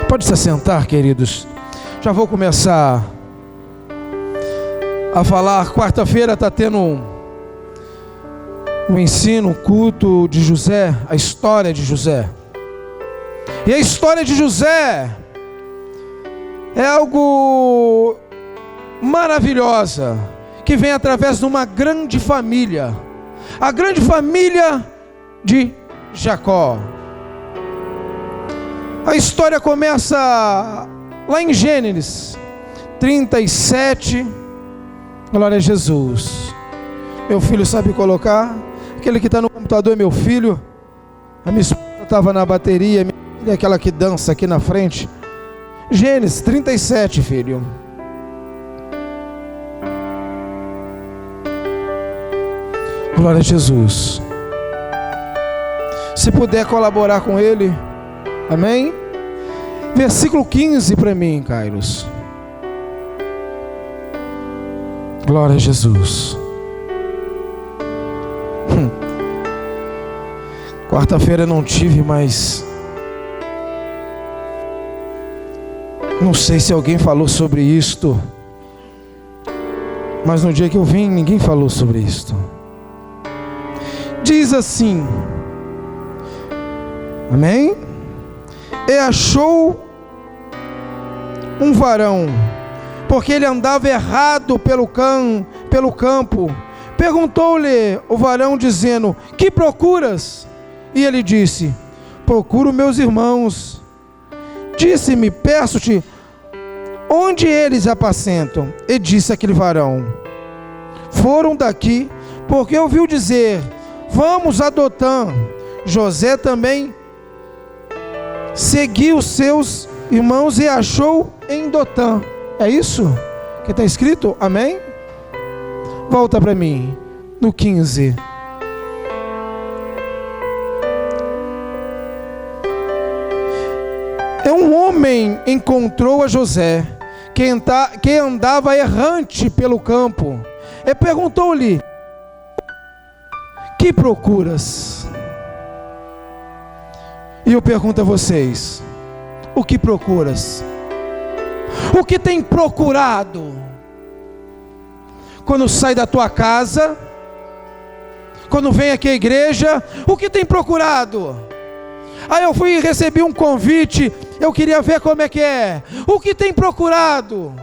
Pode se assentar, queridos. Já vou começar a falar. Quarta-feira está tendo um ensino, um culto de José, a história de José. E a história de José é algo maravilhosa, que vem através de uma grande família, a grande família de Jacó. A história começa lá em Gênesis 37, glória a Jesus. Meu filho sabe colocar, aquele que está no computador é meu filho, a minha esposa estava na bateria, minha filha é aquela que dança aqui na frente. Gênesis 37, filho. Glória a Jesus. Se puder colaborar com ele, amém? Versículo 15 para mim, Kairos. Glória a Jesus. Quarta-feira não tive, mas não sei se alguém falou sobre isto, mas no dia que eu vim, ninguém falou sobre isto. Diz assim, amém? E achou um varão, porque ele andava errado pelo campo. Perguntou-lhe o varão, dizendo: que procuras? E ele disse: procuro meus irmãos. Disse-me: peço-te, onde eles apacentam? E disse aquele varão: foram daqui, porque ouviu dizer: vamos a Dotã. José também seguiu seus irmãos e achou em Dotã. É isso que está escrito? Amém? Volta para mim, no 15. Um homem encontrou a José, que andava errante pelo campo, e perguntou-lhe: que procuras? E eu pergunto a vocês: o que procuras? O que tem procurado? Quando sai da tua casa, quando vem aqui à igreja, o que tem procurado? Aí eu fui e recebi um convite, eu queria ver como é que é. O que tem procurado?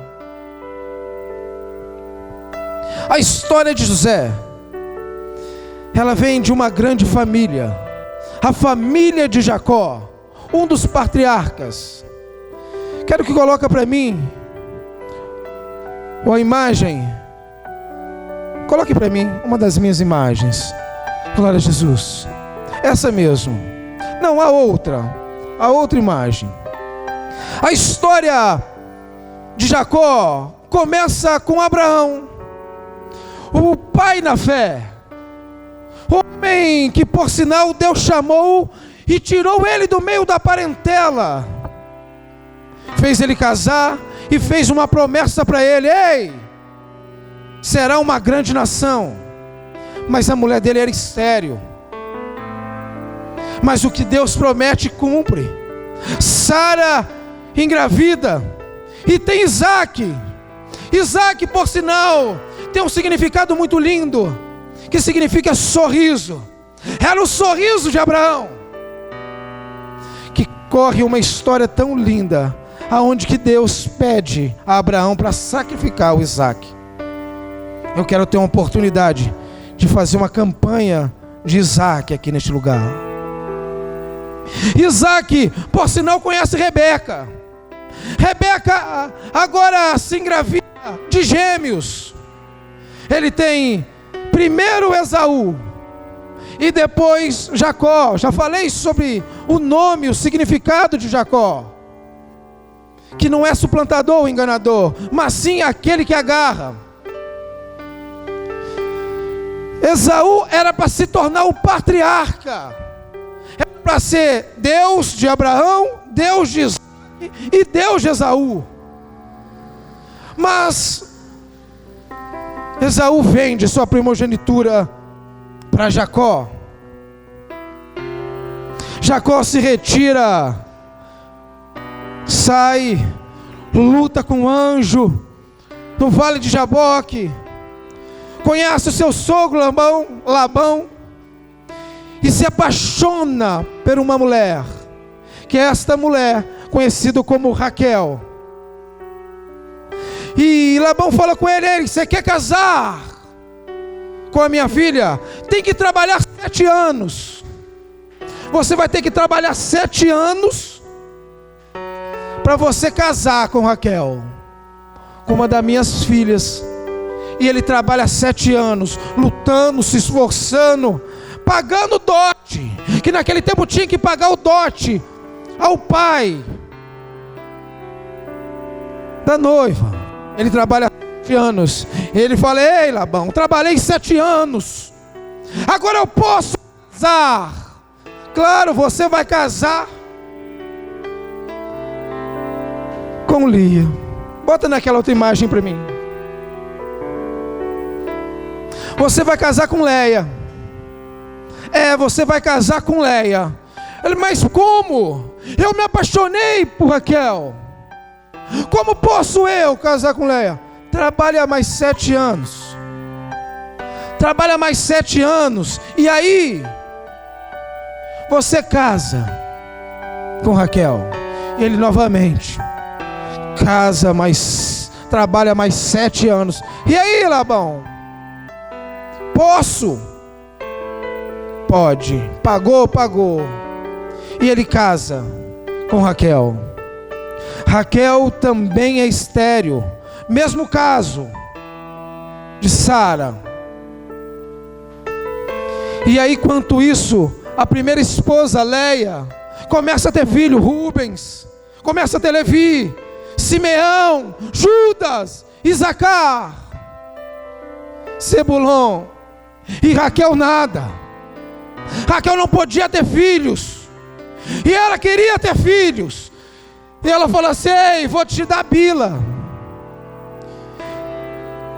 A história de José, ela vem de uma grande família, a família de Jacó, um dos patriarcas. Quero que coloque para mim a imagem. Coloque para mim uma das minhas imagens. Glória a Jesus. Essa mesmo. Não, a outra imagem. A história de Jacó começa com Abraão, o pai na fé, o homem que por sinal Deus chamou e tirou ele do meio da parentela, fez ele casar e fez uma promessa para ele: ei, será uma grande nação. Mas a mulher dele era estéril. Mas o que Deus promete cumpre. Sara engravida e tem Isaac. Isaac, por sinal, tem um significado muito lindo, que significa sorriso. Era o sorriso de Abraão. Que corre uma história tão linda, aonde que Deus pede a Abraão para sacrificar o Isaac. Eu quero ter uma oportunidade de fazer uma campanha de Isaac aqui neste lugar. Isaac, por sinal, conhece Rebeca. Rebeca agora se engravida de gêmeos. Ele tem primeiro Esaú e depois Jacó. Já falei sobre o nome, o significado de Jacó, que não é suplantador ou enganador, mas sim aquele que agarra. Esaú era para se tornar o patriarca, era para ser Deus de Abraão, Deus de Isaac e Deus de Esaú. Mas Esaú vende sua primogenitura para Jacó. Jacó se retira sai, luta com o anjo no vale de Jaboque, conhece o seu sogro Labão, e se apaixona por uma mulher, que é esta mulher conhecida como Raquel. E Labão fala com ele: você quer casar com a minha filha? Tem que trabalhar 7 anos. Você vai ter que trabalhar 7 anos para você casar com Raquel, com uma das minhas filhas. E ele trabalha 7 anos, lutando, se esforçando, pagando dote, que naquele tempo tinha que pagar o dote ao pai da noiva. Ele trabalha 7 anos. Ele fala: ei, Labão, trabalhei 7 anos, agora eu posso casar. Claro, você vai casar com Lia. Bota naquela outra imagem para mim. Você vai casar com Leia. Você vai casar com Leia. Ele: mas como? Eu me apaixonei por Raquel. Como posso eu casar com Leia? Trabalha mais 7 anos. Trabalha mais 7 anos. E aí você casa com Raquel. E ele novamente casa mais, trabalha mais 7 anos. E aí, Labão? Posso? Pode. Pagou. E ele casa com Raquel. Raquel também é estéril. Mesmo caso de Sara. E aí, quanto isso, a primeira esposa, Leia, começa a ter filho, Rubens, começa a ter Levi, Simeão, Judas, Isacar, Zebulon. E Raquel nada. Raquel não podia ter filhos, e ela queria ter filhos. E ela falou assim: ei, vou te dar Bila.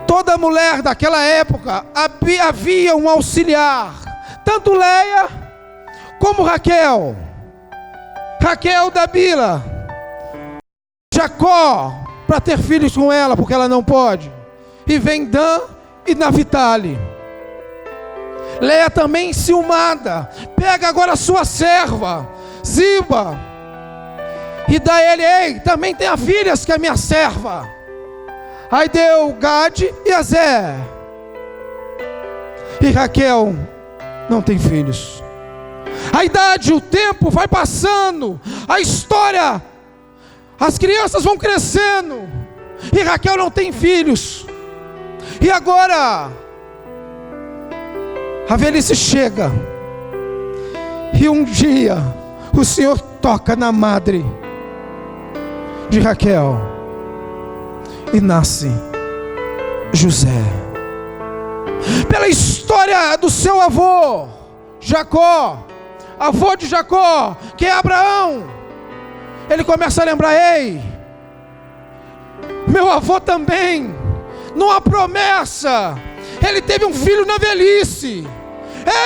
Toda mulher daquela época havia um auxiliar, tanto Leia como Raquel. Raquel da Bila, Jacó, para ter filhos com ela, porque ela não pode. E vem Dan e Naphtali. Leia também ciumada, pega agora a sua serva Ziba e dá ele: ei, também tem a filhas que é minha serva. Aí deu Gade e Azer. E Raquel não tem filhos. A idade, o tempo vai passando, a história, as crianças vão crescendo, e Raquel não tem filhos. E agora a velhice chega, e um dia o Senhor toca na madre de Raquel, e nasce José. Pela história do seu avô Jacó, avô de Jacó, que é Abraão, ele começa a lembrar: ei, meu avô também, numa promessa, ele teve um filho na velhice.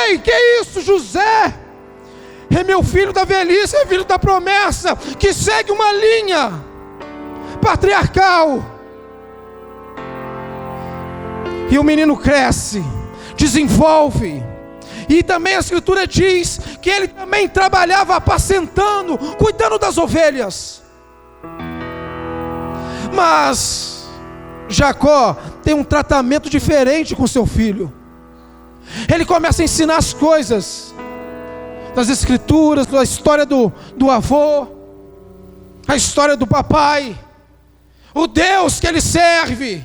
Ei, que isso, José é meu filho da velhice, é filho da promessa, que segue uma linha patriarcal. E o menino cresce, desenvolve. E também a escritura diz que ele também trabalhava apacentando, cuidando das ovelhas. Mas Jacó tem um tratamento diferente com seu filho. Ele começa a ensinar as coisas das escrituras, da história do avô, a história do papai, o Deus que ele serve,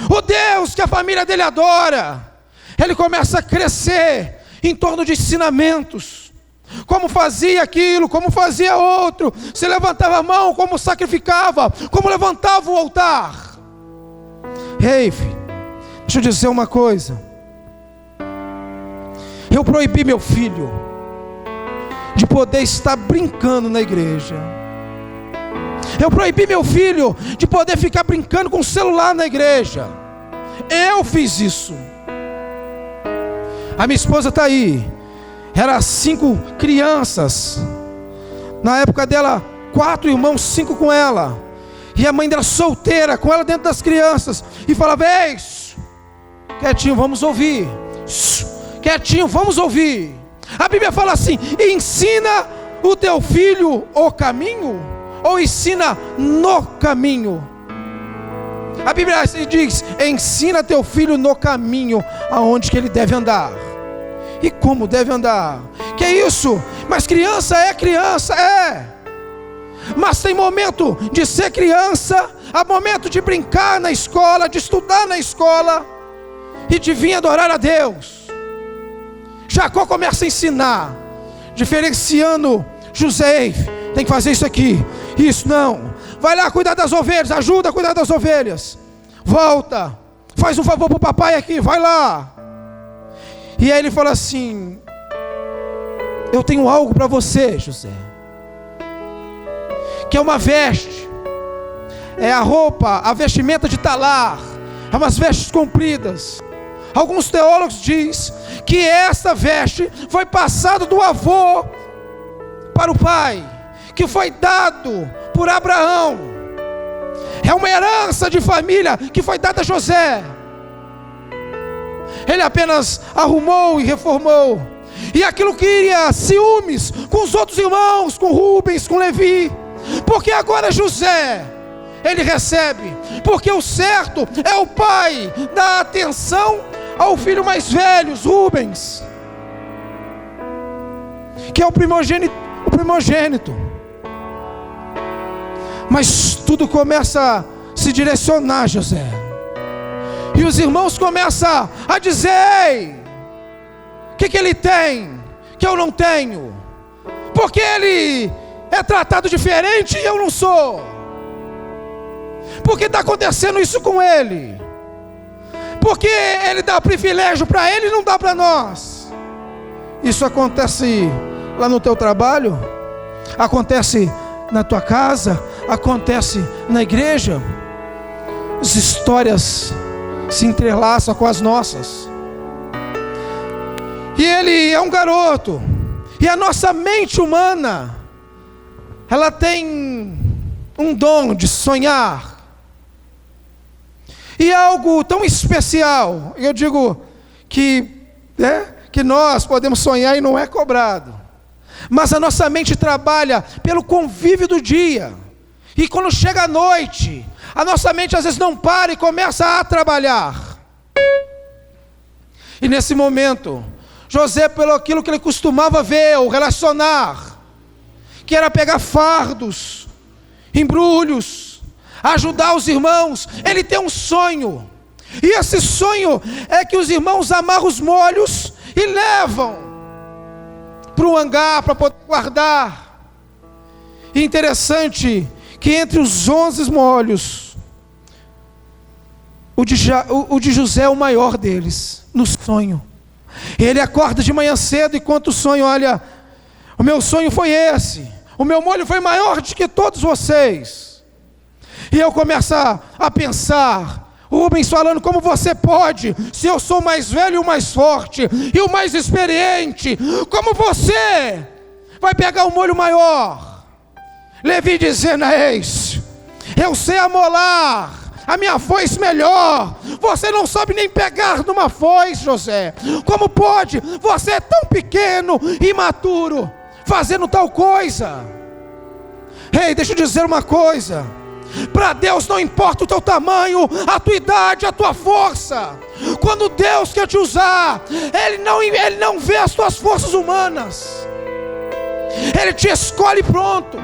o Deus que a família dele adora. Ele começa a crescer em torno de ensinamentos, como fazia aquilo, como fazia outro, se levantava a mão, como sacrificava, como levantava o altar. Ei, filho, deixa eu dizer uma coisa. Eu proibi meu filho de poder estar brincando na igreja. Eu proibi meu filho de poder ficar brincando com o celular na igreja. Eu fiz isso. A minha esposa está aí. Era 5 crianças. Na época dela, 4 irmãos, 5 com ela. E a mãe dela solteira, com ela dentro das crianças. E falava: ei, quietinho, vamos ouvir. Quietinho, vamos ouvir. A Bíblia fala assim: ensina o teu filho o caminho, ou ensina no caminho. A Bíblia diz: ensina teu filho no caminho aonde que ele deve andar. E como deve andar? Que é isso? Mas criança é criança, mas tem momento de ser criança, há momento de brincar na escola, de estudar na escola e de vir adorar a Deus. Jacó começa a ensinar, diferenciando José: tem que fazer isso aqui, isso não. Vai lá cuidar das ovelhas, ajuda a cuidar das ovelhas. Volta, faz um favor para o papai aqui, vai lá. E aí ele fala assim: eu tenho algo para você, José, que é uma veste, é a roupa, a vestimenta de talar, é umas vestes compridas. Alguns teólogos dizem que essa veste foi passada do avô para o pai, que foi dado por Abraão. É uma herança de família que foi dada a José. Ele apenas arrumou e reformou. E aquilo cria ciúmes com os outros irmãos, com Rubens, com Levi. Porque agora José, ele recebe. Porque o certo é o pai dar atenção ao filho mais velho, Rubens, que é o primogênito. Mas tudo começa a se direcionar, José. E os irmãos começam a dizer: ei, o que ele tem que eu não tenho? Porque ele é tratado diferente e eu não sou? Porque está acontecendo isso com ele? Porque ele dá privilégio para ele e não dá para nós? Isso acontece lá no teu trabalho? Acontece na tua casa? Acontece na igreja? As histórias se entrelaçam com as nossas. E ele é um garoto. E a nossa mente humana, ela tem um dom de sonhar. E é algo tão especial. Eu digo que nós podemos sonhar e não é cobrado. Mas a nossa mente trabalha pelo convívio do dia. E quando chega a noite, a nossa mente às vezes não para e começa a trabalhar. E nesse momento, José, pelo aquilo que ele costumava ver ou relacionar, que era pegar fardos, embrulhos, ajudar os irmãos, ele tem um sonho. E esse sonho é que os irmãos amarram os molhos e levam para o hangar para poder guardar. E interessante que entre os 11 molhos, o de José é o maior deles, no sonho. Ele acorda de manhã cedo e conta o sonho: olha, o meu sonho foi esse, o meu molho foi maior do que todos vocês. E eu começo a pensar, Rubens falando: como você pode, se eu sou o mais velho e o mais forte, e o mais experiente, como você vai pegar um molho maior? Levi dizendo: eis, eu sei amolar a minha foice melhor. Você não sabe nem pegar numa foice, José. Como pode? Você é tão pequeno, imaturo, fazendo tal coisa. Ei, deixa eu dizer uma coisa: para Deus não importa o teu tamanho, a tua idade, a tua força. Quando Deus quer te usar, Ele não vê as tuas forças humanas. Ele te escolhe pronto.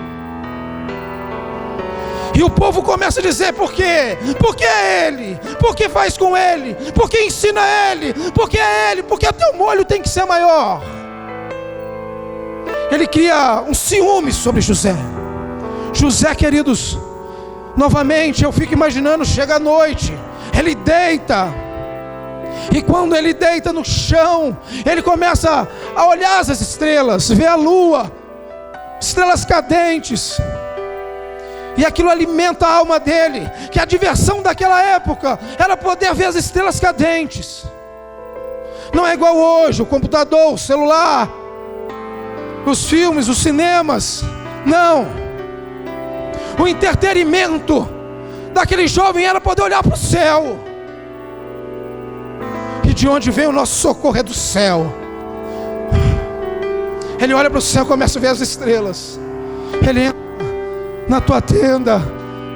E o povo começa a dizer: por quê? Porque é Ele, porque faz com Ele, porque ensina Ele, porque é Ele, porque o teu molho tem que ser maior. Ele cria um ciúme sobre José. José, queridos, novamente eu fico imaginando, chega a noite, ele deita, e quando ele deita no chão, ele começa a olhar as estrelas, ver a lua, estrelas cadentes. E aquilo alimenta a alma dele, que a diversão daquela época era poder ver as estrelas cadentes. Não é igual hoje, o computador, o celular, os filmes, os cinemas. Não. O entretenimento daquele jovem era poder olhar para o céu. E de onde vem o nosso socorro é do céu. Ele olha para o céu e começa a ver as estrelas. Ele entra na tua tenda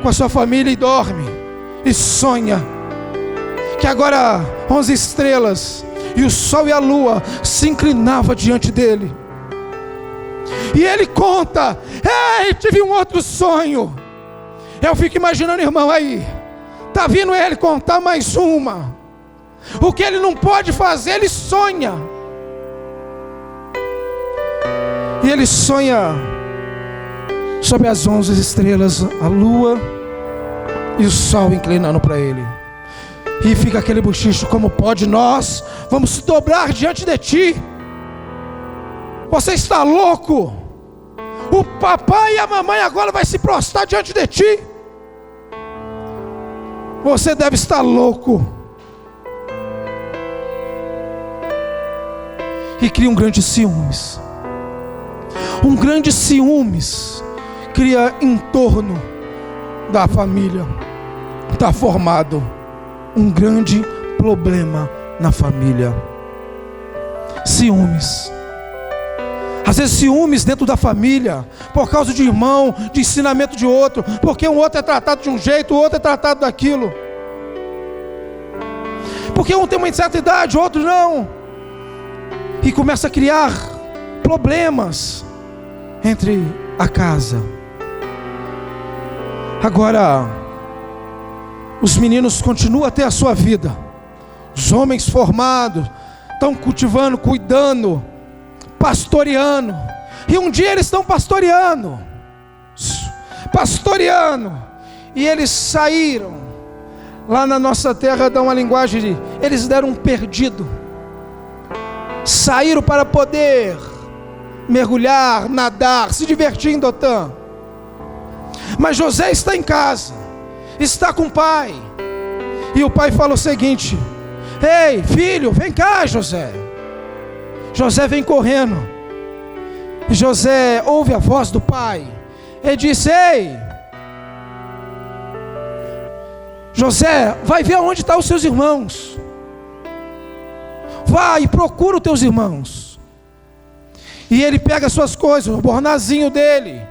com a sua família e dorme. E sonha que agora 11 estrelas e o sol e a lua se inclinavam diante dele. E ele conta: ei, tive um outro sonho. Eu fico imaginando, irmão, aí está vindo ele contar mais uma. O que ele não pode fazer, ele sonha. E ele sonha sobre as 11 estrelas, a lua e o sol inclinando para ele. E fica aquele bochicho: como pode? Nós vamos se dobrar diante de ti. Você está louco? O papai e a mamãe agora vai se prostrar diante de ti. Você deve estar louco. E cria um grande ciúmes. Um grande ciúmes cria em torno da família. Está formado um grande problema na família. Ciúmes. Às vezes ciúmes dentro da família, por causa de irmão, de ensinamento de outro, porque um outro é tratado de um jeito, o outro é tratado daquilo. Porque um tem uma certa idade, o outro não. E começa a criar problemas entre a casa. Agora, os meninos continuam a ter a sua vida. Os homens formados estão cultivando, cuidando, pastoreando. E um dia eles estão pastoreando. E eles saíram. Lá na nossa terra dá uma linguagem de... eles deram um perdido. Saíram para poder mergulhar, nadar, se divertir em Dotã. Mas José está em casa, está com o pai. E o pai fala o seguinte: ei, filho, vem cá, José. José vem correndo. E José ouve a voz do pai. Ele disse: ei, José, vai ver onde estão os seus irmãos. Vai e procura os teus irmãos. E ele pega as suas coisas, o bornazinho dele.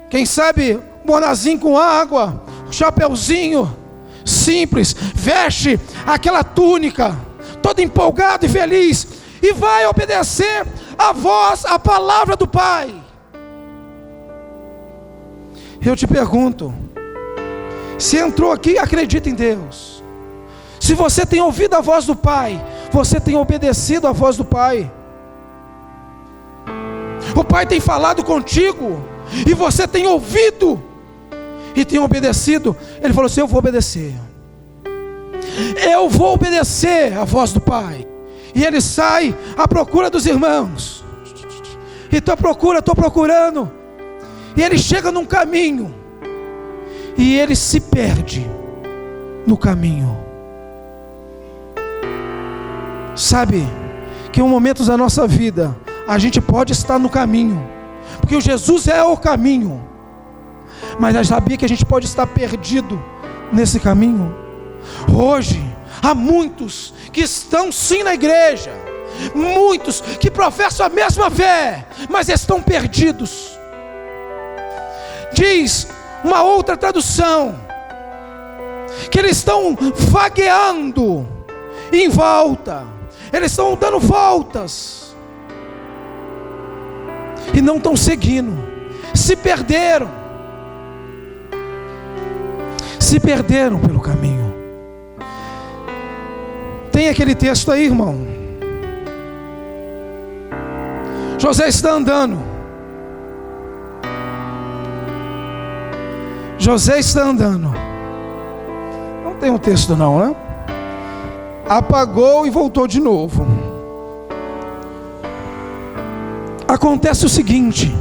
Quem sabe, bornazinho com água, um chapeuzinho simples, veste aquela túnica, todo empolgado e feliz, e vai obedecer a voz, a palavra do pai. Eu te pergunto, se entrou aqui, acredita em Deus. Se você tem ouvido a voz do pai, você tem obedecido a voz do pai. O pai tem falado contigo, e você tem ouvido, e tem obedecido. Ele falou assim: eu vou obedecer. Eu vou obedecer a voz do pai. E ele sai à procura dos irmãos. E estou procurando. E ele chega num caminho. E ele se perde no caminho. Sabe que em momentos da nossa vida a gente pode estar no caminho, porque o Jesus é o caminho, mas eu sabia que a gente pode estar perdido nesse caminho. Hoje há muitos que estão sim na igreja, muitos que professam a mesma fé, mas estão perdidos. Diz uma outra tradução que eles estão vagueando em volta, eles estão dando voltas e não estão seguindo. Se perderam pelo caminho. Tem aquele texto aí, irmão. José está andando. Não tem um texto não, né? Apagou e voltou de novo. Acontece o seguinte: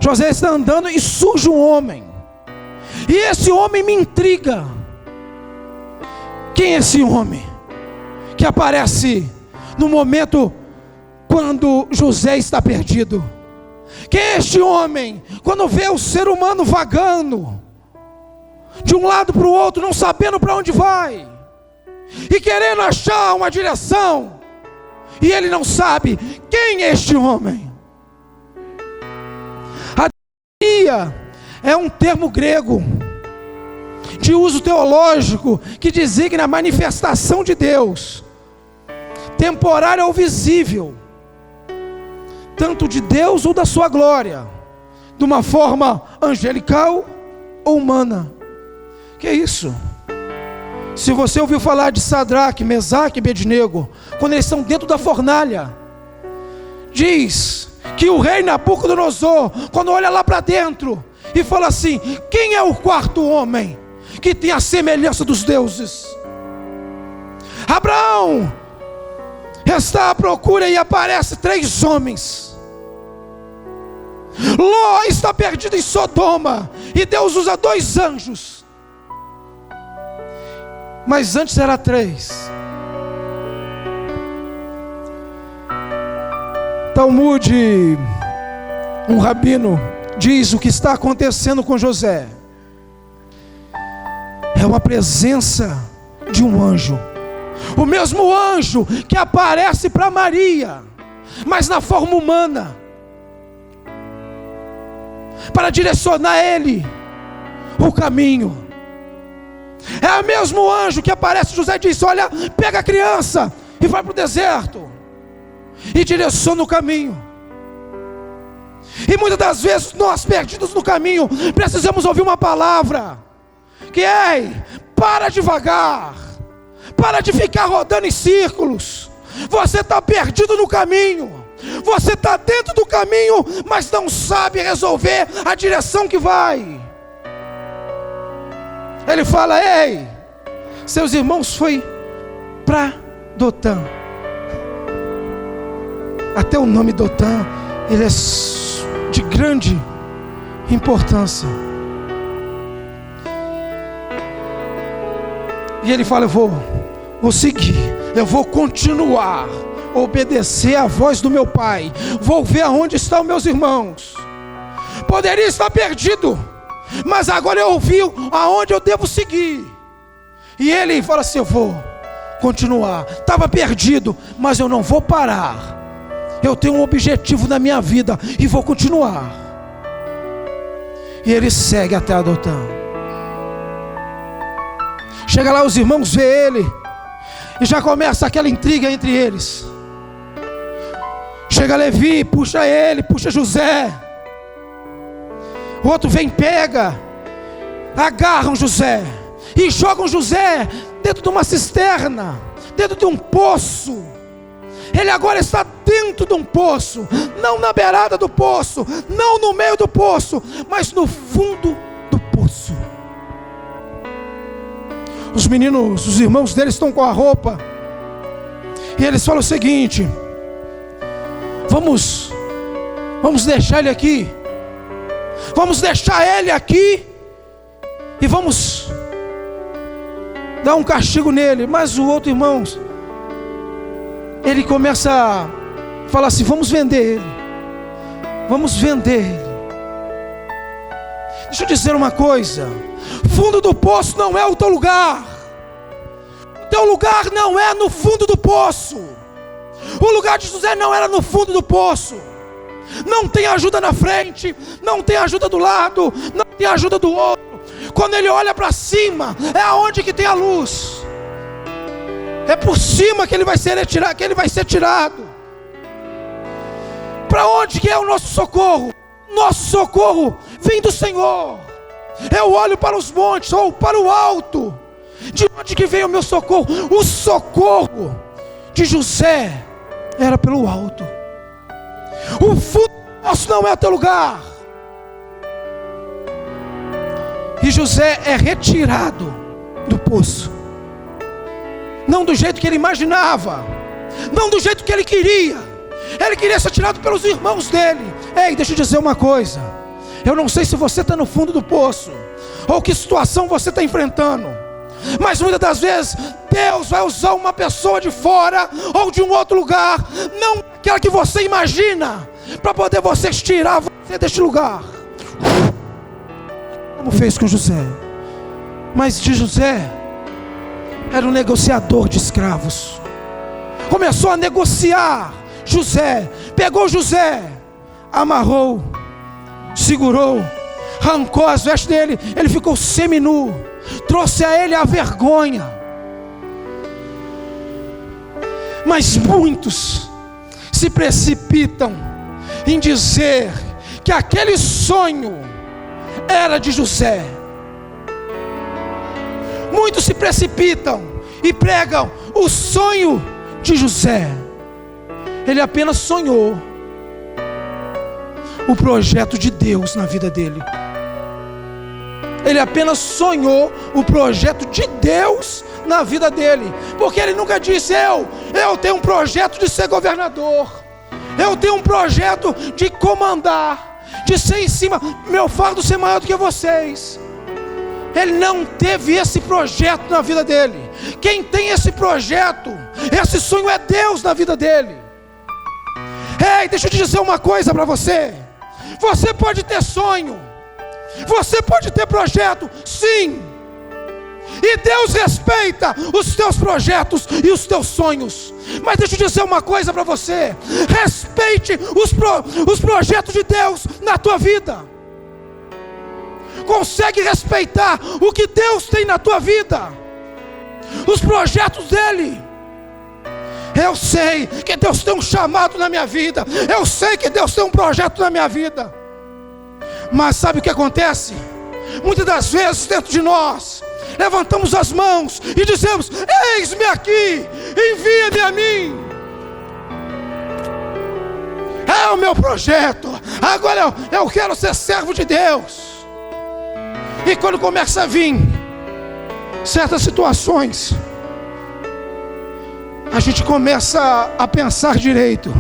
José está andando e surge um homem. E esse homem me intriga. Quem é esse homem que aparece no momento quando José está perdido? Quem é este homem? Quando vê o ser humano vagando de um lado para o outro, não sabendo para onde vai, e querendo achar uma direção, e ele não sabe quem é este homem. A teoria é um termo grego de uso teológico que designa a manifestação de Deus, temporária ou visível, tanto de Deus ou da sua glória, de uma forma angelical ou humana. Que é isso? Se você ouviu falar de Sadraque, Mesaque e Abednego, quando eles estão dentro da fornalha, diz que o rei Nabucodonosor, quando olha lá para dentro e fala assim: quem é o quarto homem que tem a semelhança dos deuses? Abraão está à procura e aparece 3 homens. Ló está perdido em Sodoma e Deus usa 2 anjos. Mas antes era 3. Talmud, um rabino, diz: o que está acontecendo com José é uma presença de um anjo. O mesmo anjo que aparece para Maria, mas na forma humana, para direcionar ele o caminho. É o mesmo anjo que aparece. José e diz: olha, pega a criança e vai para o deserto, e direciona o caminho. E muitas das vezes nós, perdidos no caminho, precisamos ouvir uma palavra que é: para devagar, para de ficar rodando em círculos. Você está perdido no caminho, você está dentro do caminho, mas não sabe resolver a direção que vai. Ele fala: ei, seus irmãos foi para Dotã. Até o nome Dotã, ele é de grande importância. E ele fala: eu vou seguir, eu vou continuar, obedecer à voz do meu pai, vou ver aonde estão meus irmãos. Poderia estar perdido, mas agora eu ouvi aonde eu devo seguir. E ele fala assim: eu vou continuar. Estava perdido, mas eu não vou parar. Eu tenho um objetivo na minha vida e vou continuar. E ele segue até Dotã. Chega lá, os irmãos vê ele, e já começa aquela intriga entre eles. Chega Levi, puxa ele, puxa José. O outro vem, pega, agarram José e jogam José dentro de uma cisterna, dentro de um poço. Ele agora está dentro de um poço, não na beirada do poço, não no meio do poço, mas no fundo do poço. Os meninos, os irmãos dele estão com a roupa, e eles falam o seguinte: vamos deixar ele aqui, vamos deixar ele aqui e vamos dar um castigo nele. Mas o outro irmão, ele começa a falar assim: vamos vender ele, vamos vender ele. Deixa eu dizer uma coisa: fundo do poço não é o teu lugar. O teu lugar não é no fundo do poço. O lugar de José não era no fundo do poço. Não tem ajuda na frente, não tem ajuda do lado, não tem ajuda do outro. Quando ele olha para cima, é aonde que tem a luz. É por cima que ele vai ser tirado. Para onde que é o nosso socorro? Nosso socorro vem do Senhor. Eu olho para os montes ou para o alto. De onde que vem o meu socorro? O socorro de José era pelo alto. O fundo nosso não é o teu lugar. E José é retirado do poço, não do jeito que ele imaginava, não do jeito que ele queria. Ele queria ser tirado pelos irmãos dele. Ei, deixa eu dizer uma coisa: eu não sei se você está no fundo do poço, ou que situação você está enfrentando, mas muitas das vezes Deus vai usar uma pessoa de fora ou de um outro lugar, não aquela que você imagina, para poder vocês tirar você deste lugar. Como fez com José. Mas de José era um negociador de escravos. Começou a negociar. José, pegou José, amarrou, segurou, arrancou as vestes dele, ele ficou seminu, trouxe a ele a vergonha. Mas muitos se precipitam em dizer que aquele sonho era de José. Muitos se precipitam e pregam o sonho de José. Ele apenas sonhou o projeto de Deus na vida dele. Ele apenas sonhou o projeto de Deus na vida dele. Porque ele nunca disse: eu tenho um projeto de ser governador, eu tenho um projeto de comandar, de ser em cima, meu fardo ser maior do que vocês. Ele não teve esse projeto na vida dele. Quem tem esse projeto, esse sonho, é Deus na vida dele. Ei, deixa eu te dizer uma coisa para você. Você pode ter sonho, você pode ter projeto, sim. E Deus respeita os teus projetos e os teus sonhos. Mas deixa eu dizer uma coisa para você. Respeite os projetos de Deus na tua vida. Consegue respeitar o que Deus tem na tua vida, os projetos dele. Eu sei que Deus tem um chamado na minha vida, eu sei que Deus tem um projeto na minha vida. Mas sabe o que acontece? Muitas das vezes dentro de nós levantamos as mãos e dizemos: eis-me aqui, envia-me a mim. É o meu projeto, agora eu quero ser servo de Deus. E quando começa a vir certas situações, a gente começa a pensar direito.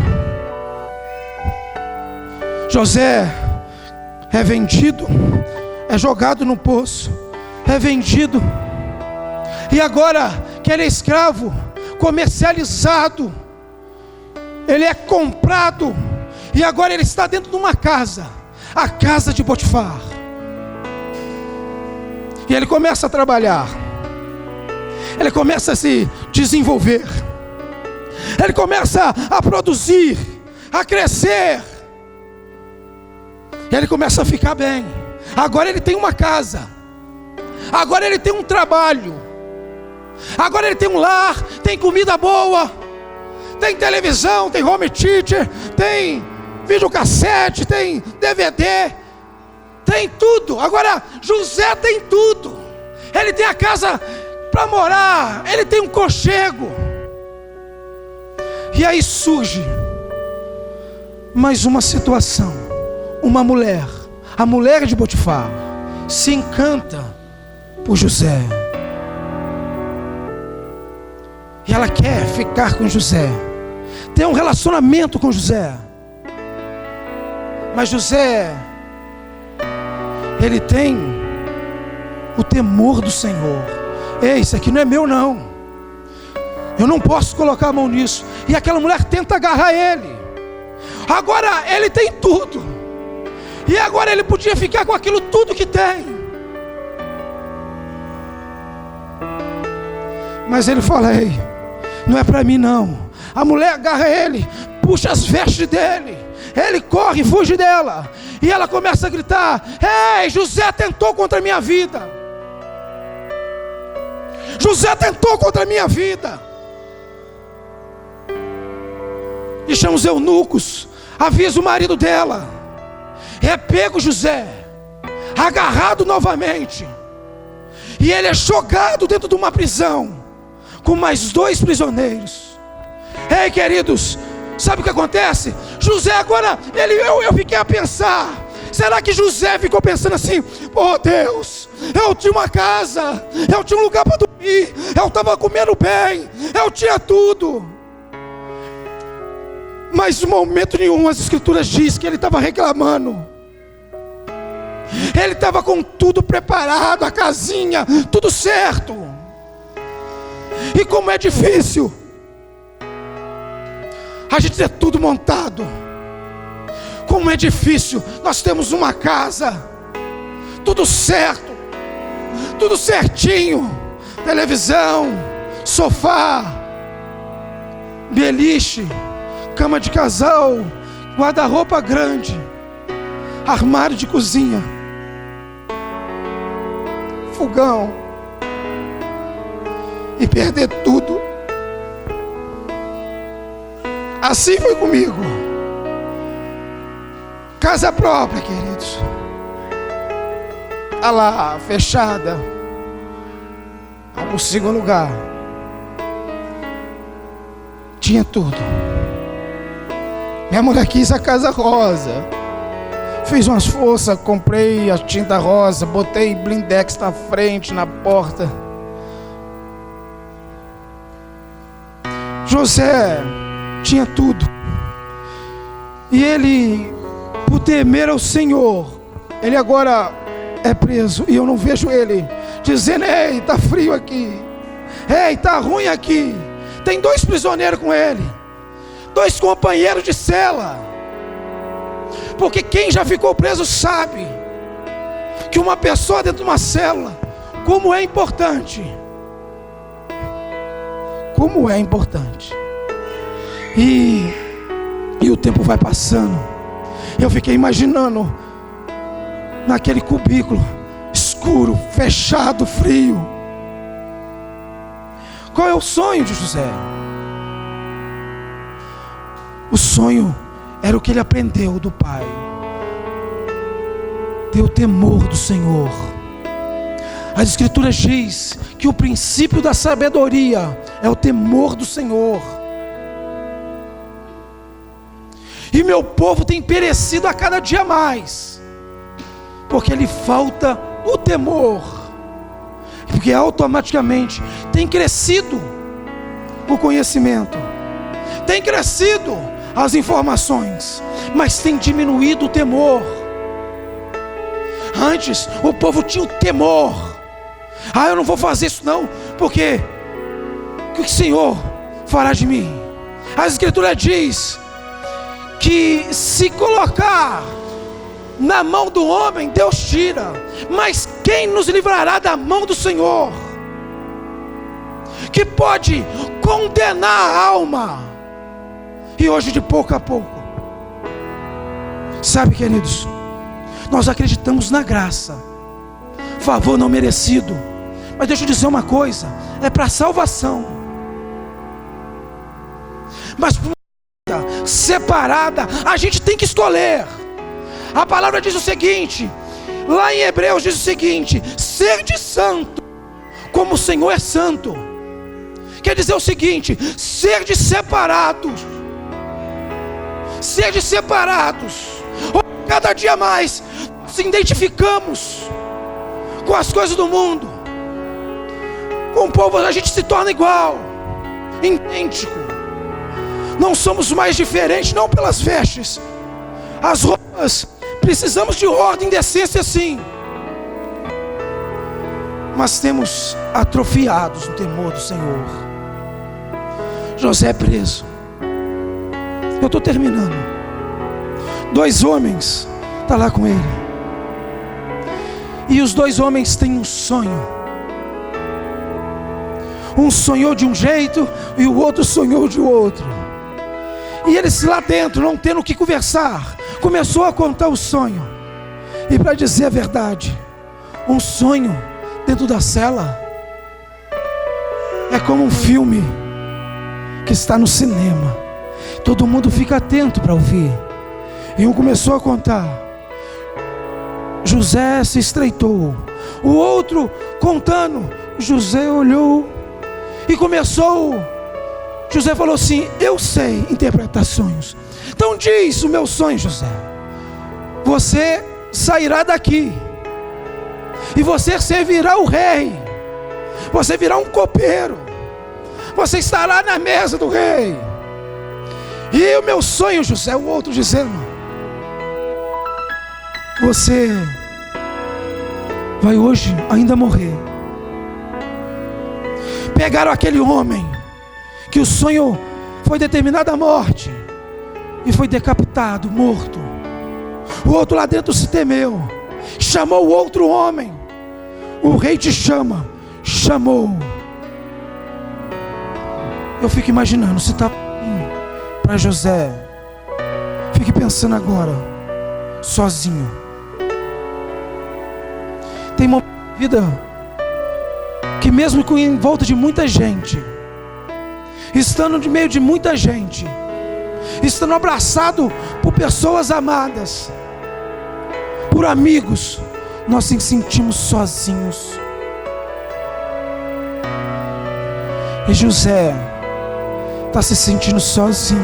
José é vendido, é jogado no poço, é vendido, e agora que ele é escravo, comercializado, ele é comprado, e agora ele está dentro de uma casa, a casa de Potifar. E ele começa a trabalhar, ele começa a se desenvolver, ele começa a produzir, a crescer, e ele começa a ficar bem. Agora ele tem uma casa, agora ele tem um trabalho, agora ele tem um lar, tem comida boa, tem televisão, tem home theater, tem videocassete, tem DVD, tem tudo. Agora José tem tudo. Ele tem a casa para morar, ele tem um conchego. E aí surge mais uma situação. Uma mulher, a mulher de Potifar, se encanta por José, e ela quer ficar com José, ter um relacionamento com José. Mas José, ele tem o temor do Senhor. Ei, isso aqui não é meu não, eu não posso colocar a mão nisso. E aquela mulher tenta agarrar ele. Agora ele tem tudo, e agora ele podia ficar com aquilo tudo que tem. Mas ele fala: ei, não é para mim não. A mulher agarra ele, puxa as vestes dele, ele corre, fuge dela, e ela começa a gritar: ei, José tentou contra a minha vida, José tentou contra a minha vida. E chama os eunucos, avisa o marido dela. É pego José, agarrado novamente, e ele é jogado dentro de uma prisão, com mais 2 prisioneiros. Ei, queridos, sabe o que acontece? José agora, eu fiquei a pensar, será que José ficou pensando assim: oh Deus, eu tinha uma casa, eu tinha um lugar para dormir, eu estava comendo bem, eu tinha tudo. Mas em momento nenhum as escrituras dizem que ele estava reclamando. Ele estava com tudo preparado, a casinha, tudo certo. E como é difícil a gente ter tudo montado, Como é difícil. Nós temos uma casa, tudo certo, tudo certinho, televisão, sofá, beliche, cama de casal, guarda-roupa grande, armário de cozinha, fogão, e perder tudo. Assim foi comigo. Casa própria, queridos, tá lá, fechada. No segundo lugar, tinha tudo. Minha mulher quis a casa rosa. Fiz umas forças, comprei a tinta rosa, botei blindex na frente, na porta. José tinha tudo. E ele, por temer ao Senhor, ele agora é preso. E eu não vejo ele dizendo: ei, está frio aqui, ei, está ruim aqui. Tem 2 prisioneiros com ele, 2 companheiros de cela. Porque quem já ficou preso sabe que uma pessoa dentro de uma cela, como é importante. Como é importante. E o tempo vai passando. Eu fiquei imaginando naquele cubículo escuro, fechado, frio. Qual é o sonho de José? O sonho era o que ele aprendeu do pai: ter o temor do Senhor. As Escrituras diz que o princípio da sabedoria é o temor do Senhor. E meu povo tem perecido a cada dia mais, porque lhe falta o temor, porque automaticamente tem crescido o conhecimento, tem crescido as informações, mas tem diminuído o temor. Antes o povo tinha o temor: eu não vou fazer isso não, porque o que o Senhor fará de mim? A Escritura diz que se colocar na mão do homem, Deus tira, mas quem nos livrará da mão do Senhor? Que pode condenar a alma. E hoje, de pouco a pouco, sabe, queridos, nós acreditamos na graça, favor não merecido. Mas deixa eu dizer uma coisa: é para salvação. Mas para uma vida separada, a gente tem que escolher. A palavra diz o seguinte, lá em Hebreus diz o seguinte: sede santo, como o Senhor é santo. Quer dizer o seguinte: sede separados. Sede separados. Cada dia mais nos identificamos com as coisas do mundo. Com o povo a gente se torna igual, idêntico. Não somos mais diferentes, não pelas vestes, as roupas. Precisamos de ordem, decência, sim, mas temos atrofiados no temor do Senhor. José é preso. Eu estou terminando. 2 homens estão lá com ele. E os 2 homens têm um sonho. Um sonhou de um jeito e o outro sonhou de outro. E eles lá dentro, não tendo o que conversar, começou a contar o sonho. E para dizer a verdade, um sonho dentro da cela é como um filme que está no cinema. Todo mundo fica atento para ouvir. E um começou a contar: José se estreitou. O outro contando: José olhou e começou. José falou assim: eu sei interpretar sonhos. Então diz o meu sonho, José. Você sairá daqui e você servirá o rei. Você virá um copeiro. Você estará na mesa do rei. E o meu sonho, José, o outro dizendo: você vai hoje ainda morrer. Pegaram aquele homem que o sonho foi determinado a morte e foi decapitado, morto. O outro lá dentro se temeu, chamou o outro homem. O rei te chama, chamou. Eu fico imaginando, se está para José, fique pensando agora, sozinho. Tem uma vida que mesmo em volta de muita gente, estando no meio de muita gente, estando abraçado por pessoas amadas, por amigos, nós nos sentimos sozinhos. E José está se sentindo sozinho,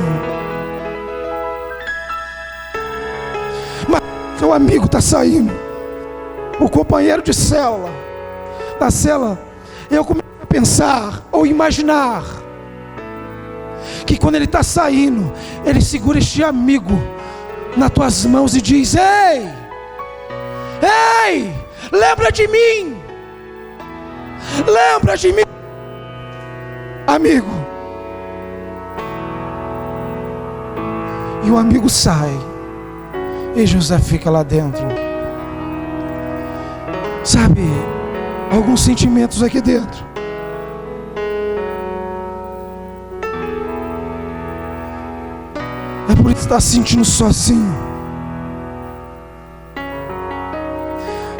mas seu amigo está saindo, o companheiro de cela, da cela. Eu começo a pensar ou imaginar que quando ele está saindo, ele segura este amigo nas tuas mãos e diz: ei, lembra de mim, lembra de mim, amigo. E o amigo sai, e José fica lá dentro. Sabe, alguns sentimentos aqui dentro. É por isso que está se sentindo sozinho.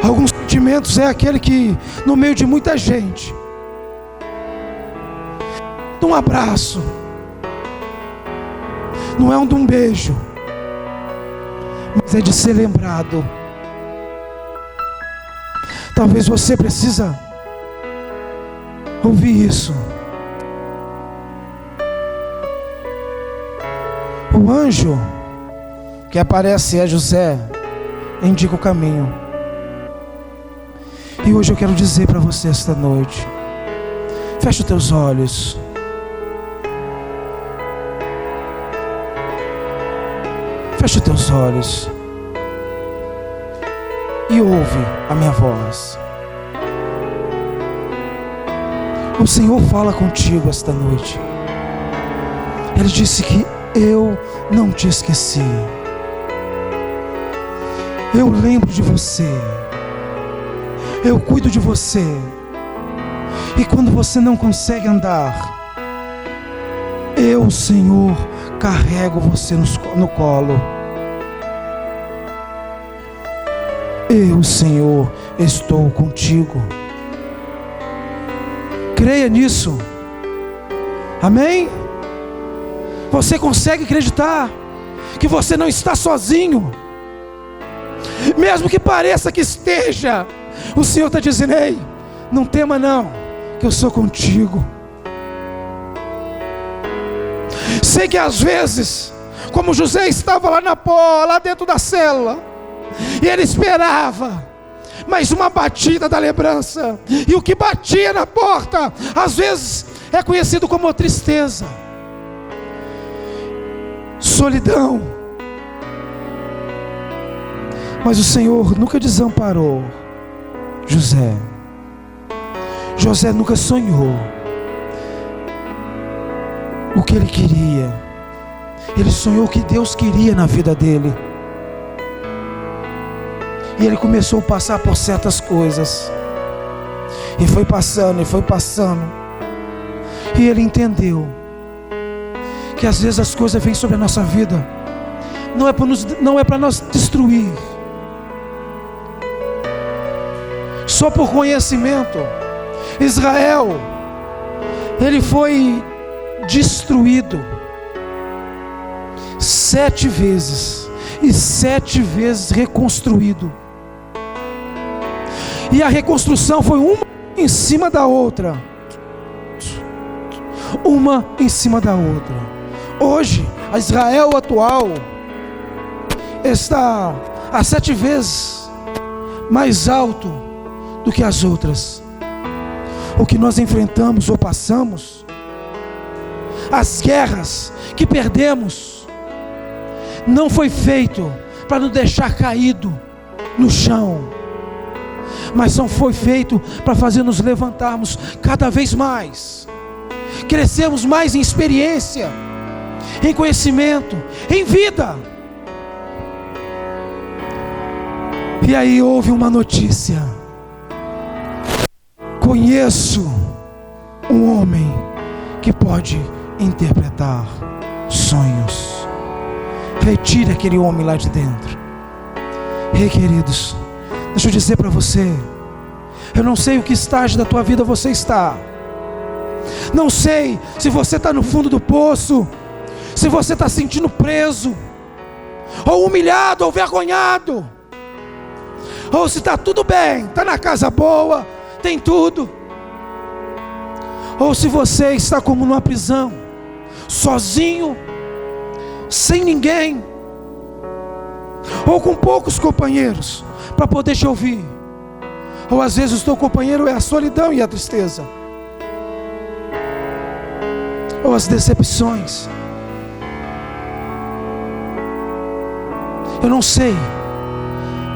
Alguns sentimentos é aquele que, no meio de muita gente, um abraço, não é de um beijo, mas é de ser lembrado. Talvez você precisa ouvir isso. O anjo que aparece é José, indica o caminho. E hoje eu quero dizer para você esta noite, fecha os teus olhos. Fecha os teus olhos e ouve a minha voz. O Senhor fala contigo esta noite. Ele disse que eu não te esqueci. Eu lembro de você. Eu cuido de você. E quando você não consegue andar, eu, Senhor, carrego você no colo. Eu, Senhor, estou contigo. Creia nisso. Amém? Você consegue acreditar que você não está sozinho? Mesmo que pareça que esteja, o Senhor está dizendo: ei, não tema não, que eu sou contigo. Sei que às vezes, como José estava lá dentro da cela, e ele esperava mais uma batida da lembrança, e o que batia na porta, às vezes é conhecido como tristeza, solidão. Mas o Senhor nunca desamparou José. José nunca sonhou o que ele queria. Ele sonhou o que Deus queria na vida dele. E ele começou a passar por certas coisas. E foi passando, e foi passando. E ele entendeu que às vezes as coisas vêm sobre a nossa vida, não é para nos destruir. Só por conhecimento, Israel, ele foi destruído 7 vezes, e 7 vezes reconstruído. E a reconstrução foi uma em cima da outra, uma em cima da outra. Hoje, a Israel atual está a 7 vezes mais alto do que as outras. O que nós enfrentamos ou passamos, as guerras que perdemos, não foi feito para nos deixar caído no chão, mas foi feito para fazer nos levantarmos cada vez mais, crescermos mais em experiência, em conhecimento, em vida. E aí houve uma notícia: conheço um homem que pode interpretar sonhos. Retire aquele homem lá de dentro. Ei, queridos, deixa eu dizer para você, eu não sei o que estágio da tua vida você está. Não sei se você está no fundo do poço, se você está se sentindo preso, ou humilhado, ou vergonhado, ou se está tudo bem, está na casa boa, tem tudo, ou se você está como numa prisão, sozinho, sem ninguém, ou com poucos companheiros para poder te ouvir, ou às vezes o teu companheiro é a solidão e a tristeza, ou as decepções. Eu não sei,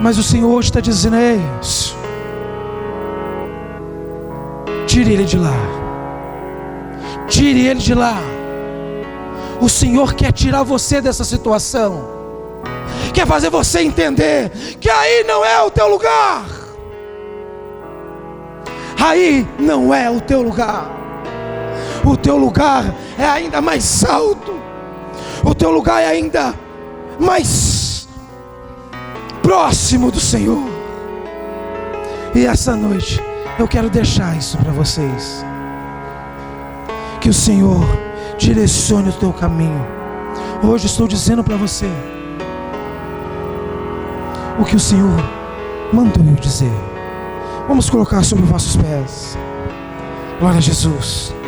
mas o Senhor hoje está dizendo: ei, tire ele de lá, tire ele de lá. O Senhor quer tirar você dessa situação, quer fazer você entender que aí não é o teu lugar. Aí não é o teu lugar. O teu lugar é ainda mais alto. O teu lugar é ainda mais próximo do Senhor. E essa noite eu quero deixar isso para vocês. Que o Senhor direcione o teu caminho. Hoje estou dizendo para você o que o Senhor mandou eu dizer. Vamos colocar sobre os vossos pés. Glória a Jesus.